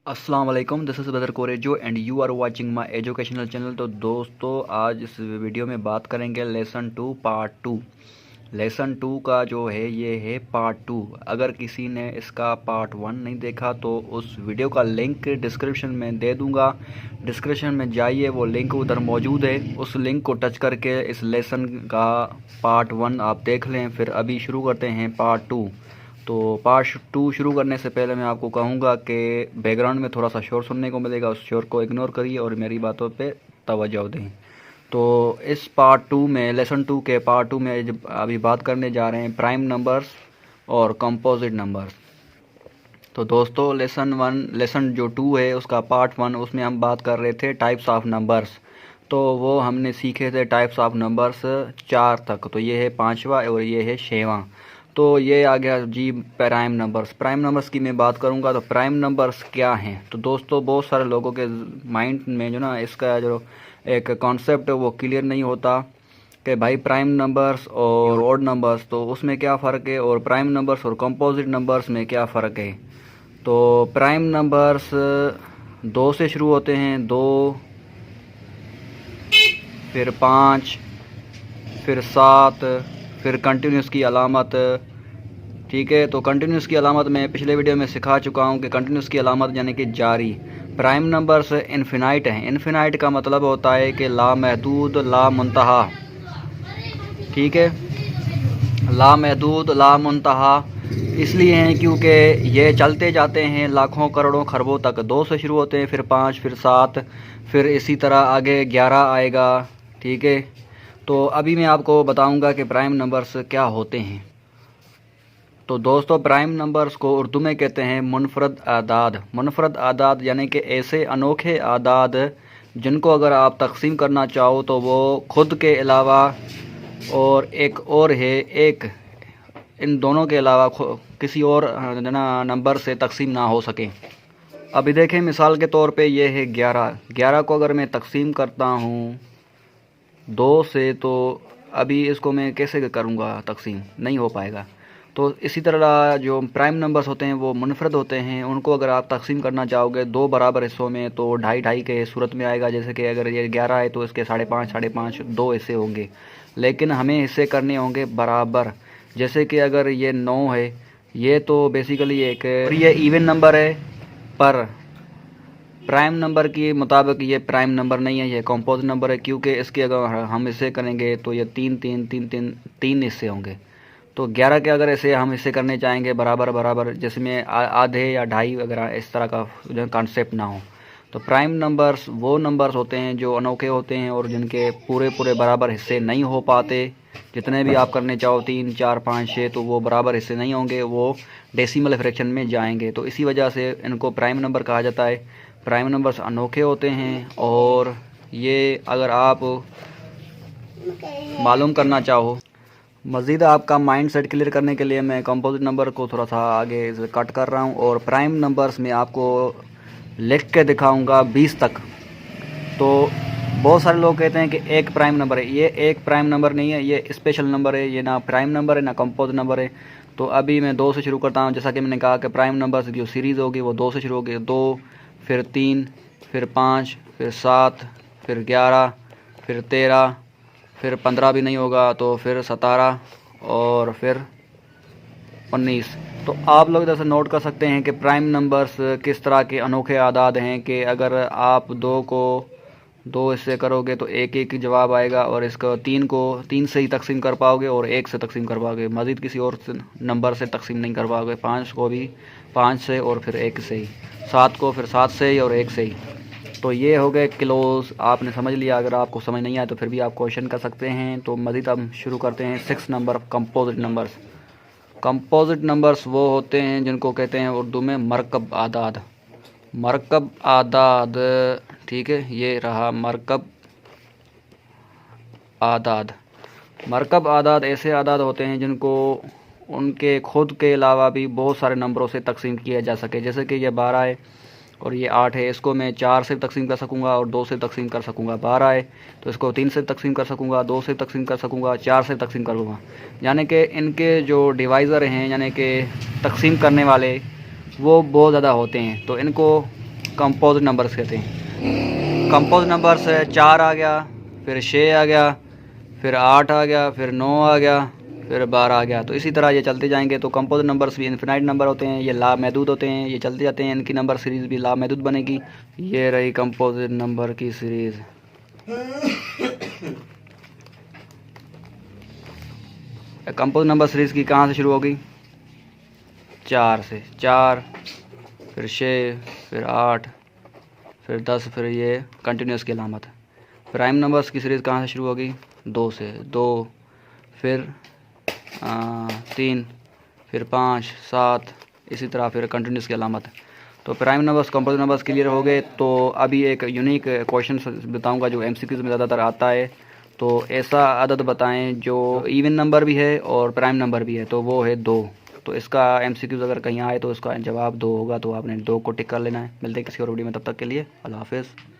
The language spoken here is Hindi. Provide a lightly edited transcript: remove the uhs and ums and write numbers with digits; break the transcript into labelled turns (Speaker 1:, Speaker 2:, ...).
Speaker 1: अस्सलाम वालेकुम, this is Badar Korejo and you are watching my educational channel. तो दोस्तों, आज इस वीडियो में बात करेंगे लेसन 2 पार्ट 2। लेसन 2 का जो है ये है पार्ट 2। अगर किसी ने इसका पार्ट 1 नहीं देखा तो उस वीडियो का लिंक डिस्क्रिप्शन में दे दूंगा। डिस्क्रिप्शन में जाइए, वो लिंक उधर मौजूद है। उस लिंक को टच करके इस लेसन का पार्ट 1 आप देख लें। फिर अभी शुरू करते हैं पार्ट 2। तो पार्ट 2 शुरू करने से पहले मैं आपको कहूँगा कि बैकग्राउंड में थोड़ा सा शोर सुनने को मिलेगा, उस शोर को इग्नोर करिए और मेरी बातों पे तवज्जो दें। तो इस पार्ट 2 में, लेसन 2 के पार्ट 2 में जब अभी बात करने जा रहे हैं प्राइम नंबर्स और कंपोजिट नंबर्स। तो दोस्तों, लेसन जो 2 है उसका पार्ट 1, उसमें हम बात कर रहे थे टाइप्स ऑफ नंबर्स। तो वो हमने सीखे थे टाइप्स ऑफ नंबर्स 4 तक। तो ये है 5वां और ये है 6वां। तो ये आ गया जी प्राइम नंबर्स। प्राइम नंबर्स की मैं बात करूंगा तो प्राइम नंबर्स क्या हैं। तो दोस्तों, बहुत सारे लोगों के माइंड में जो ना इसका जो एक कॉन्सेप्ट है वो क्लियर नहीं होता कि भाई प्राइम नंबर्स और ऑड नंबर्स तो उसमें क्या फ़र्क है, और प्राइम नंबर्स और कंपोजिट नंबर्स में क्या फ़र्क है। तो प्राइम नंबर्स 2 से शुरू होते हैं, 2 फिर 5 फिर 7 फिर कंटिन्यूस की अलामत। ठीक है, तो कंटिन्यूस की अलामत मैं पिछले वीडियो में सिखा चुका हूँ कि कंटिन्यूस की अलामत यानी कि जारी। प्राइम नंबर्स इन्फिनाइट हैं। इन्फिनाइट का मतलब होता है कि लामहदूद लामुंतहा। ठीक है, लामहदूद लामुंतहा इसलिए हैं क्योंकि ये चलते जाते हैं लाखों करोड़ों खरबों तक। 2 से शुरू होते हैं, फिर 5 फिर 7 फिर इसी तरह आगे 11 आएगा। ठीक है, तो अभी मैं आपको बताऊंगा कि प्राइम नंबर्स क्या होते हैं। तो दोस्तों, प्राइम नंबर्स को उर्दू में कहते हैं मुनफरद आदाद। मुनफरद आदाद यानी कि ऐसे अनोखे आदाद जिनको अगर आप तकसीम करना चाहो तो वो खुद के अलावा और एक और है, एक इन दोनों के अलावा किसी और नंबर से तकसीम ना हो सके। अभी देखें, मिसाल के तौर पे ये है 11। 11 को अगर मैं तकसीम करता हूँ 2 से, तो अभी इसको मैं कैसे करूँगा तकसीम, नहीं हो पाएगा। तो इसी तरह जो प्राइम नंबर्स होते हैं वो मुनफरद होते हैं। उनको अगर आप तकसीम करना चाहोगे 2 बराबर हिस्सों में तो 2.5 के सूरत में आएगा। जैसे कि अगर ये 11 है तो इसके 5.5 2 हिस्से होंगे, लेकिन हमें हिस्से करने होंगे बराबर। जैसे कि अगर ये 9 है, ये तो बेसिकली एक ये इवन नंबर है, पर प्राइम नंबर के मुताबिक ये प्राइम नंबर नहीं है, ये कंपोजिट नंबर है। क्योंकि इसके अगर हम हिस्से करेंगे तो ये 3 हिस्से होंगे। तो 11 के अगर ऐसे हम हिस्से करने चाहेंगे बराबर बराबर, जिसमें आधे या 2.5 वगैरह इस तरह का जो कॉन्सेप्ट ना हो। तो प्राइम नंबर्स वो नंबर्स होते हैं जो अनोखे होते हैं और जिनके पूरे पूरे बराबर हिस्से नहीं हो पाते। जितने भी आप करने चाहो 3 4 5 6, तो वो बराबर हिस्से नहीं होंगे, वो डेसिमल फ्रैक्शन में जाएंगे। तो इसी वजह से इनको प्राइम नंबर कहा जाता है। प्राइम नंबर्स अनोखे होते हैं, और ये अगर आप मालूम करना चाहो, मज़ीद आपका माइंड सेट क्लियर करने के लिए मैं कंपोजिट नंबर को थोड़ा सा आगे कट कर रहा हूँ और प्राइम नंबर्स में आपको लिख के दिखाऊंगा 20 तक। तो बहुत सारे लोग कहते हैं कि एक प्राइम नंबर है। ये एक प्राइम नंबर नहीं है, ये स्पेशल नंबर है। ये ना प्राइम नंबर है ना कंपोजिट नंबर है। तो अभी मैं 2 से शुरू करता हूँ। जैसा कि मैंने कहा कि प्राइम नंबर्स की जो सीरीज़ होगी वो 2 से शुरू होगी। 2 फिर 3 फिर 5 फिर 7 फिर 11 फिर 13 फिर 15 भी नहीं होगा तो फिर 17 और फिर 19। तो आप लोग इधर से नोट कर सकते हैं कि प्राइम नंबर्स किस तरह के अनोखे आदाद हैं कि अगर आप 2 को 2 हिस्से करोगे तो एक एक जवाब आएगा, और इसको 3 को 3 से ही तकसीम कर पाओगे और 1 से तकसीम कर पाओगे। मज़ीद किसी और नंबर से तकसीम नहीं कर पाओगे। 5 को भी 5 से और फिर 1 से ही, 7 को फिर 7 से ही और 1 से ही। तो ये हो गए क्लोज, आपने समझ लिया। अगर आपको समझ नहीं आया तो फिर भी आप क्वेश्चन कर सकते हैं। तो मज़ीद हम शुरू करते हैं 6 number composite numbers. Composite numbers वो होते हैं जिनको कहते हैं उर्दू में मरकब आदाद। मरकब आदाद, ठीक है, ये रहा मरकब आदाद। मरकब आदाद ऐसे आदाद होते हैं जिनको उनके खुद के अलावा भी बहुत सारे नंबरों से तकसीम किया जा सके। जैसे कि ये 12 है और ये 8 है, इसको मैं 4 से तकसीम कर सकूंगा और 2 से तकसीम कर सकूंगा। 12 है तो इसको 3 से तकसीम कर सकूंगा, 2 से तकसीम कर सकूंगा, 4 से तकसीम करूँगा। यानी कि इनके जो डिवाइज़र हैं, यानी कि तकसीम करने वाले, वो बहुत ज़्यादा होते हैं। तो इनको कंपोजिट नंबर्स कहते हैं। कंपोजिट नंबर्स 4 आ गया, फिर 6 आ गया, फिर 8 आ गया, फिर 9 आ गया, फिर 12 आ गया। तो इसी तरह ये चलते जाएंगे। तो कंपोजिट नंबर्स भी इन्फिनाइट नंबर होते हैं, ये लामहदूद होते हैं, ये चलते जाते हैं। इनकी नंबर सीरीज़ भी लामहदूद बनेगी। ये रही कंपोजिट नंबर की सीरीज़। कंपोजिट नंबर सीरीज़ की कहाँ से शुरू होगी? 4 से। 4 फिर 6 फिर 8 फिर 10 फिर ये कंटिन्यूस की अलामत। प्राइम नंबर्स की सीरीज़ कहाँ से शुरू होगी? 2 से। 2 फिर 3 फिर 5 7 इसी तरह फिर कंटिन्यूस की अलामत। तो prime numbers composite numbers clear हो गए। तो अभी एक यूनिक क्वेश्चन बताऊंगा जो एमसीक्यूज़ में ज़्यादातर आता है। तो ऐसा अदद बताएं जो इवन नंबर भी है और प्राइम नंबर भी है, तो वो है 2। तो इसका एमसीक्यूज़ अगर कहीं आए तो इसका जवाब 2 होगा, तो आपने 2 को टिक कर लेना है। मिलते हैं किसी और वीडियो में, तब तक के लिए अल्लाह हाफ़िज़।